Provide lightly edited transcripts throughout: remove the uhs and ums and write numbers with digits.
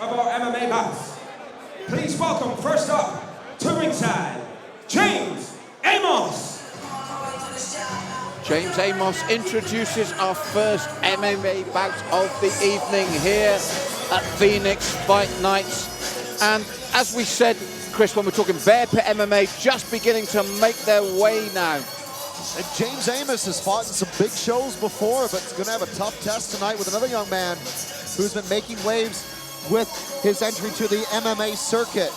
of our MMA bouts. Please welcome first up to ringside, James Amos. James Amos introduces our first MMA bout of the evening here at Phoenix Fight Nights. And as we said, Chris, when we're talking Bearpit MMA, just beginning to make their way now. And James Amos has fought in some big shows before, but he's going to have a tough test tonight with another young man who's been making waves with his entry to the MMA circuit.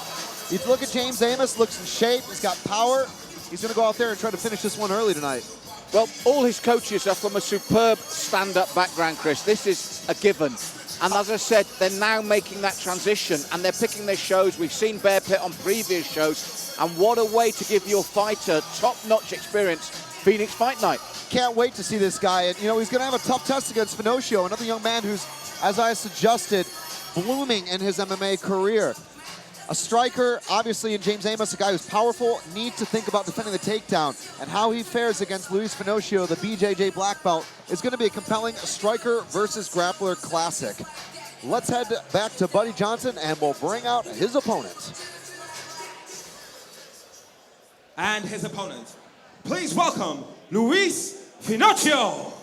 If you look at James Amos, looks in shape, he's got power. He's going to go out there and try to finish this one early tonight. Well, all his coaches are from a superb stand-up background, Chris. This is a given. And as I said, they're now making that transition and they're picking their shows. We've seen Bearpit on previous shows. And what a way to give your fighter top-notch experience, Phoenix Fight Night. Can't wait to see this guy. And, you know, he's going to have a tough test against Finocchio, another young man who's, as I suggested, blooming in his MMA career. A striker, obviously, in James Amos, a guy who's powerful, needs to think about defending the takedown. And how he fares against Luiz Finocchio, the BJJ black belt, is going to be a compelling striker versus grappler classic. Let's head back to Buddy Johnson, and we'll bring out his opponent. And his opponent. Please welcome Luiz Finocchio.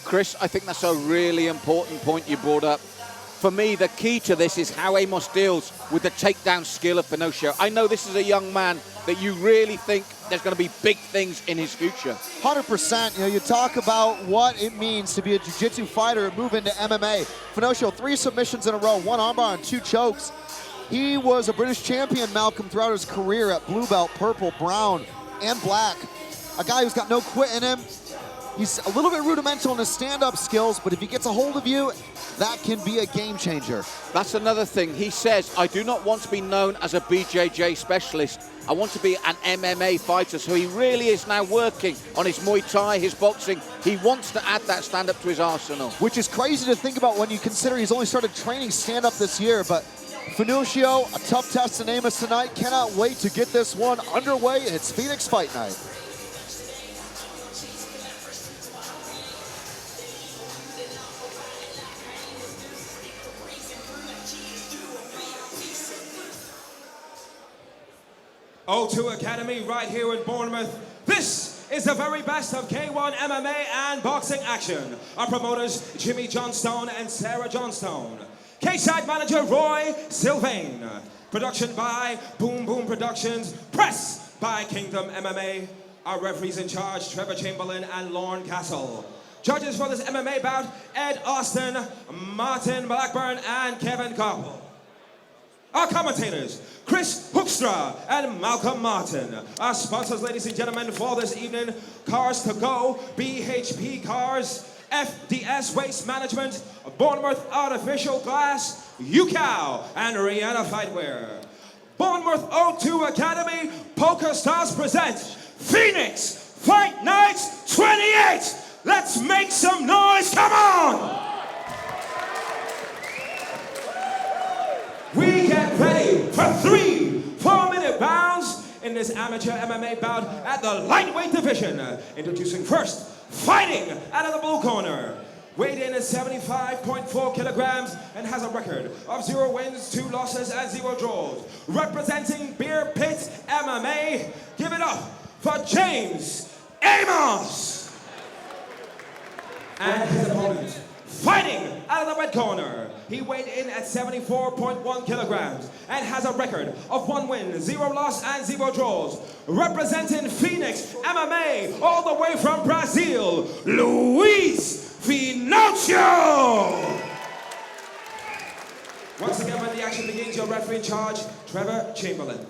Chris, I think that's a really important point you brought up. For me, the key to this is how Amos deals with the takedown skill of Finocchio. I know this is a young man that you really think there's going to be big things in his future. 100%. You know, you talk about what it means to be a jiu-jitsu fighter and move into MMA. Finocchio, 3 submissions in a row, 1 armbar and 2 chokes. He was a British champion, Malcolm, throughout his career at blue belt, purple, brown, and black. A guy who's got no quit in him. He's a little bit rudimental in his stand-up skills, but if he gets a hold of you, that can be a game changer. That's another thing. He says, I do not want to be known as a BJJ specialist. I want to be an MMA fighter. So he really is now working on his Muay Thai, his boxing. He wants to add that stand-up to his arsenal. Which is crazy to think about when you consider he's only started training stand-up this year, but Finocchio, a tough test in Amos tonight. Cannot wait to get this one underway. It's Phoenix Fight Night. O2 Academy right here in Bournemouth. This is the very best of K1 MMA and boxing action. Our promoters, Jimmy Johnstone and Sarah Johnstone. K-Side manager, Roy Sylvain. Production by Boom Boom Productions. Press by Kingdom MMA. Our referees in charge, Trevor Chamberlain and Lorne Castle. Judges for this MMA bout, Ed Austin, Martin Blackburn, and Kevin Koppel. Our commentators, Chris Hoekstra and Malcolm Martin. Our sponsors, ladies and gentlemen, for this evening, Cars to Go, BHP Cars, FDS Waste Management, Bournemouth Artificial Glass, UCOW, and Rihanna Fightwear. Bournemouth O2 Academy Poker Stars present Phoenix Fight Nights 28. Let's make some noise, come on! We get ready for 3 4-minute rounds in this amateur MMA bout at the lightweight division. Introducing first, fighting out of the blue corner. Weighed in at 75.4 kilograms and has a record of 0 wins, 2 losses, and 0 draws. Representing Bearpit MMA, give it up for James Amos. And his opponent, fighting out of the red corner. He weighed in at 74.1 kilograms and has a record of 1 win, 0 loss, and 0 draws. Representing Phoenix MMA, all the way from Brazil, Luiz Finocchio. Once again, when the action begins, your referee in charge, Trevor Chamberlain.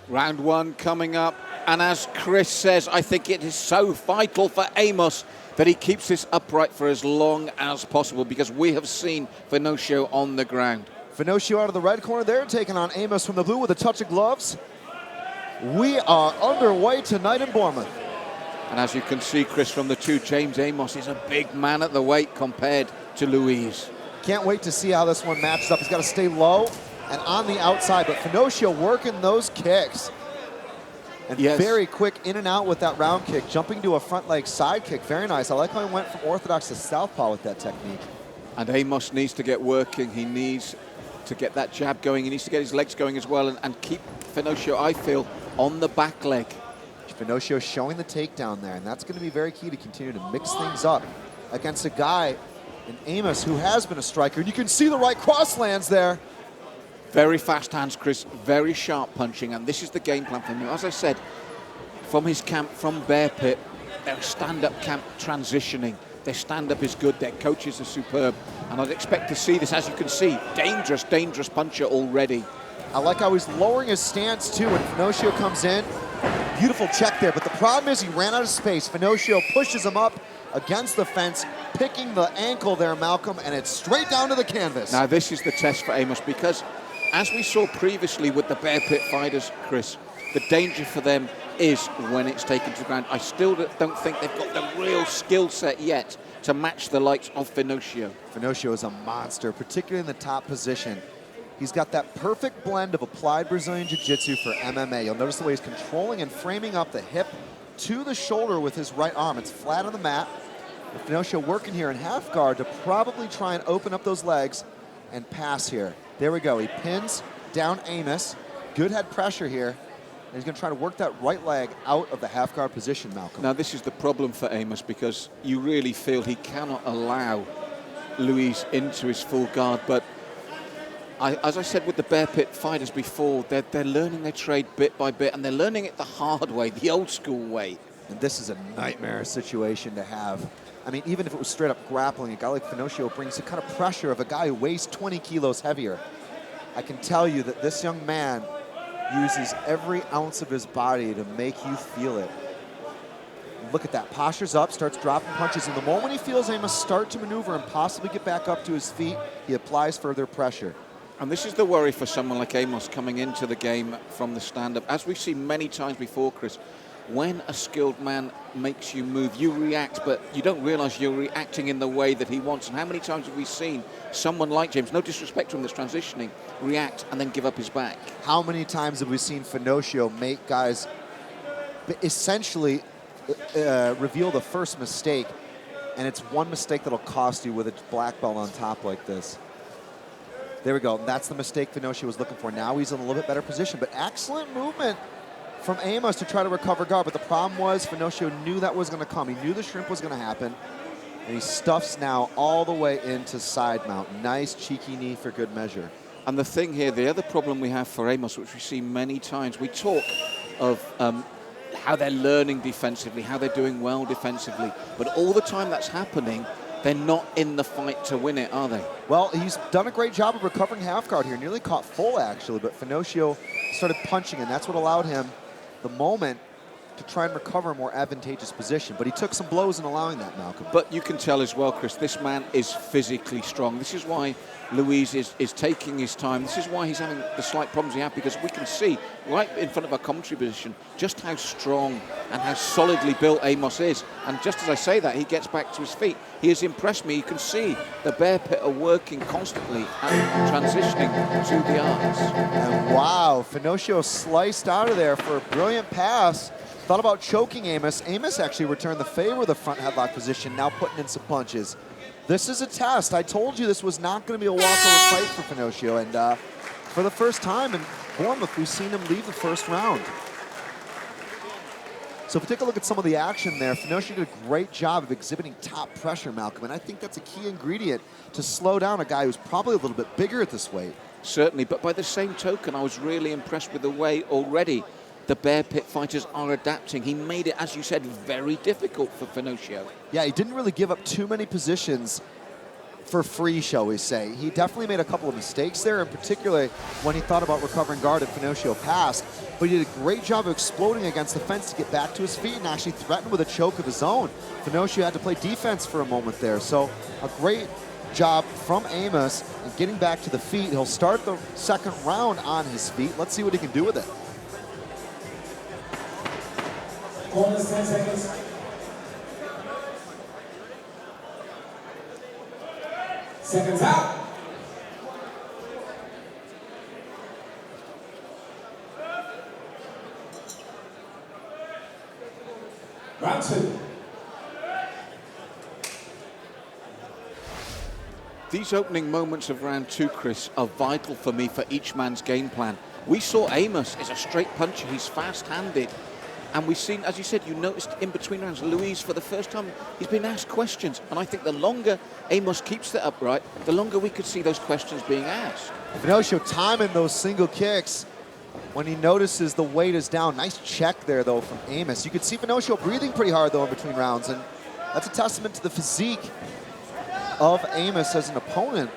Round 1 coming up. And as Chris says, I think it is so vital for Amos that he keeps this upright for as long as possible, because we have seen Finocchio on the ground. Finocchio out of the red corner there, taking on Amos from the blue with a touch of gloves. We are underway tonight in Bournemouth. And as you can see, Chris, from the 2, James Amos is a big man at the weight compared to Luiz. Can't wait to see how this one matches up. He's got to stay low and on the outside, but Finocchio working those kicks. And Yes. very quick in and out with that round kick, jumping to a front leg side kick. Very nice. I like how he went from orthodox to southpaw with that technique. And Amos needs to get working. He needs to get that jab going. He needs to get his legs going as well and keep Finocchio, I feel, on the back leg. Finocchio showing the takedown there, and that's going to be very key to continue to mix things up against a guy in Amos who has been a striker. And you can see the right cross lands there. Very fast hands, Chris, very sharp punching, and this is the game plan for him. As I said, from his camp, from Bearpit, their stand-up camp transitioning. Their stand-up is good, their coaches are superb, and I'd expect to see this, as you can see, dangerous, dangerous puncher already. I like how he's lowering his stance too when Finocchio comes in. Beautiful check there, but the problem is he ran out of space. Finocchio pushes him up against the fence, picking the ankle there, Malcolm, and it's straight down to the canvas. Now this is the test for Amos, because as we saw previously with the Bearpit fighters, Chris, the danger for them is when it's taken to the ground. I still don't think they've got the real skill set yet to match the likes of Finocchio. Finocchio is a monster, particularly in the top position. He's got that perfect blend of applied Brazilian Jiu-Jitsu for MMA. You'll notice the way he's controlling and framing up the hip to the shoulder with his right arm. It's flat on the mat. With Finocchio working here in half guard to probably try and open up those legs and pass here. There we go. He pins down Amos. Good head pressure here. And he's going to try to work that right leg out of the half guard position, Malcolm. Now this is the problem for Amos, because you really feel he cannot allow Luiz into his full guard. But as I said with the Bearpit fighters before, they're learning their trade bit by bit, and they're learning it the hard way, the old school way. And this is a nightmare situation to have. I mean, even if it was straight up grappling, a guy like Finocchio brings the kind of pressure of a guy who weighs 20 kilos heavier. I can tell you that this young man uses every ounce of his body to make you feel it. Look at that, postures up, starts dropping punches. And the moment he feels Amos start to maneuver and possibly get back up to his feet, he applies further pressure. And this is the worry for someone like Amos coming into the game from the stand-up. As we've seen many times before, Chris, when a skilled man makes you move, you react, but you don't realize you're reacting in the way that he wants. And how many times have we seen someone like James, no disrespect to him that's transitioning, react and then give up his back? How many times have we seen Finocchio make guys essentially reveal the first mistake, and it's one mistake that'll cost you with a black belt on top like this. There we go. That's the mistake Finocchio was looking for. Now he's in a little bit better position, but excellent movement from Amos to try to recover guard. But the problem was Finocchio knew that was going to come. He knew the shrimp was going to happen, and he stuffs now all the way into side mount. Nice cheeky knee for good measure. And the thing here, the other problem we have for Amos, which we see many times, we talk of how they're learning defensively, how they're doing well defensively, but all the time that's happening, they're not in the fight to win it, are they? Well, he's done a great job of recovering half guard here. Nearly caught full, actually, but Finocchio started punching, and that's what allowed him the moment to try and recover a more advantageous position. But he took some blows in allowing that, Malcolm. But you can tell as well, Chris, this man is physically strong. This is why Luiz is taking his time. This is why he's having the slight problems he had, because we can see right in front of our commentary position just how strong and how solidly built Amos is. And just as I say that, he gets back to his feet. He has impressed me. You can see the Bearpit are working constantly and transitioning to the arts. And wow, Finocchio sliced out of there for a brilliant pass. Thought about choking Amos. Amos actually returned the favor with the front headlock position, now putting in some punches. This is a test. I told you this was not going to be a walkover fight for Finocchio, and for the first time in Bournemouth, we've seen him leave the first round. So if we take a look at some of the action there, Finocchio did a great job of exhibiting top pressure, Malcolm, and I think that's a key ingredient to slow down a guy who's probably a little bit bigger at this weight. Certainly, but by the same token, I was really impressed with the way already the Bearpit fighters are adapting. He made it, as you said, very difficult for Finocchio. Yeah, he didn't really give up too many positions for free, shall we say. He definitely made a couple of mistakes there, and particularly when he thought about recovering guard and Finocchio passed. But he did a great job of exploding against the fence to get back to his feet and actually threatened with a choke of his own. Finocchio had to play defense for a moment there. So a great job from Amos in getting back to the feet. He'll start the second round on his feet. Let's see what he can do with it. Corners, 10 seconds. Seconds out. Round 2. These opening moments of round 2, Chris, are vital for me for each man's game plan. We saw Amos is a straight puncher, he's fast-handed. And we've seen, as you said, you noticed in between rounds, Luiz, for the first time, he's been asked questions. And I think the longer Amos keeps it upright, the longer we could see those questions being asked. Finocchio timing those single kicks when he notices the weight is down. Nice check there, though, from Amos. You could see Finocchio breathing pretty hard, though, in between rounds. And that's a testament to the physique of Amos as an opponent.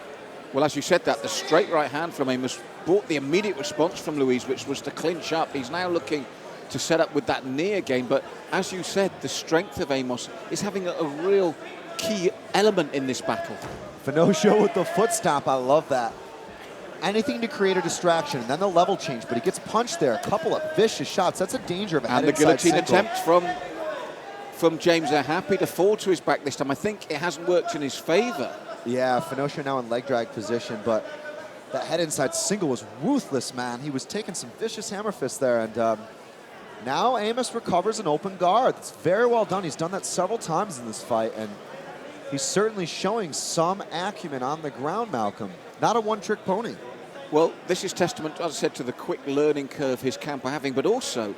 Well, as you said that, the straight right hand from Amos brought the immediate response from Luiz, which was to clinch up. He's now looking to set up with that knee again. But as you said, the strength of Amos is having a real key element in this battle. Finocchio with the foot stomp, I love that. Anything to create a distraction, and then the level change, but he gets punched there. A couple of vicious shots. That's a danger of a head and the inside guillotine single. attempt from James. They're happy to fall to his back this time. I think it hasn't worked in his favor. Yeah, Finocchio now in leg drag position, but that head inside single was ruthless, man. He was taking some vicious hammer fists there, and now Amos recovers an open guard. It's very well done. He's done that several times in this fight, and he's certainly showing some acumen on the ground, Malcolm. Not a one-trick pony. Well, this is testament, as I said, to the quick learning curve his camp are having, but also,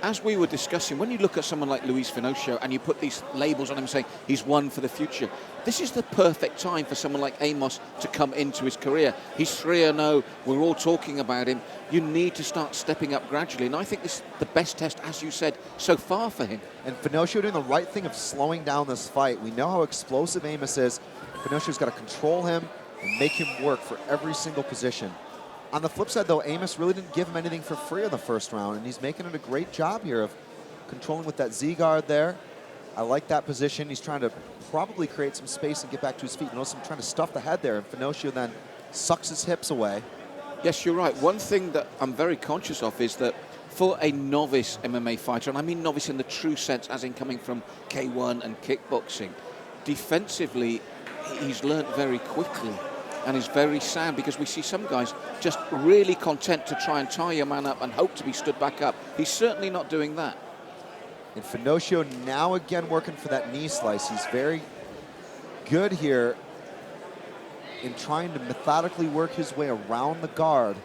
as we were discussing, when you look at someone like Luiz Finocchio and you put these labels on him saying he's one for the future, this is the perfect time for someone like Amos to come into his career. He's 3-0, we're all talking about him. You need to start stepping up gradually, and I think this is the best test, as you said, so far for him. And Finocchio doing the right thing of slowing down this fight. We know how explosive Amos is. Finocchio's got to control him and make him work for every single position. On the flip side, though, Amos really didn't give him anything for free in the first round, and he's making it a great job here of controlling with that Z-guard there. I like that position. He's trying to probably create some space and get back to his feet. You notice him trying to stuff the head there, and Finocchio then sucks his hips away. Yes, you're right. One thing that I'm very conscious of is that for a novice MMA fighter, and I mean novice in the true sense, as in coming from K1 and kickboxing, defensively, he's learnt very quickly and is very sound, because we see some guys just really content to try and tie your man up and hope to be stood back up. He's certainly not doing that. And Finocchio now again working for that knee slice. He's very good here in trying to methodically work his way around the guard.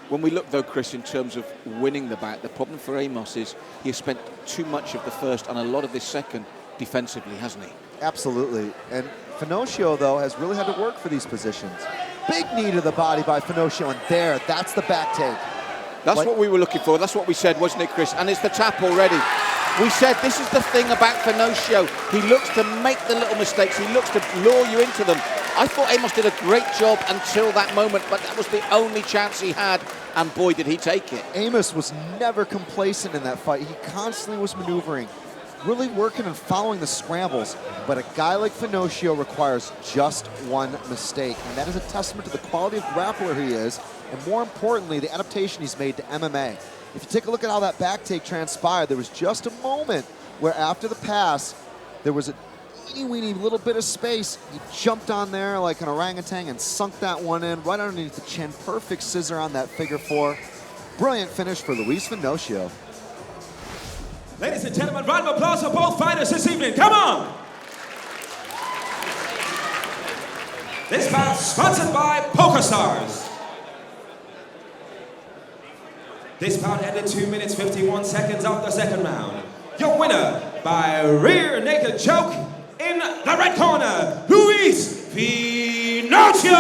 When we look, though, Chris, in terms of winning the bout, the problem for Amos is he has spent too much of the first and a lot of this second defensively, hasn't he? Absolutely. And Finocchio, though, has really had to work for these positions. Big knee to the body by Finocchio, and there, that's the back take. That's what we were looking for. That's what we said, wasn't it, Chris? And it's the tap already. We said this is the thing about Finocchio. He looks to make the little mistakes. He looks to lure you into them. I thought Amos did a great job until that moment, but that was the only chance he had, and boy, did he take it. Amos was never complacent in that fight. He constantly was maneuvering, really working and following the scrambles. But a guy like Finocchio requires just one mistake, and that is a testament to the quality of grappler he is, and more importantly, the adaptation he's made to MMA. If you take a look at how that back take transpired, there was just a moment where after the pass, there was a teeny-weeny little bit of space. He jumped on there like an orangutan and sunk that one in right underneath the chin. Perfect scissor on that figure four. Brilliant finish for Luiz Finocchio. Ladies and gentlemen, round of applause for both fighters this evening. Come on! This bout sponsored by PokerStars. This bout ended 2 minutes 51 seconds of the second round. Your winner by rear naked choke in the red corner, Luiz Finocchio.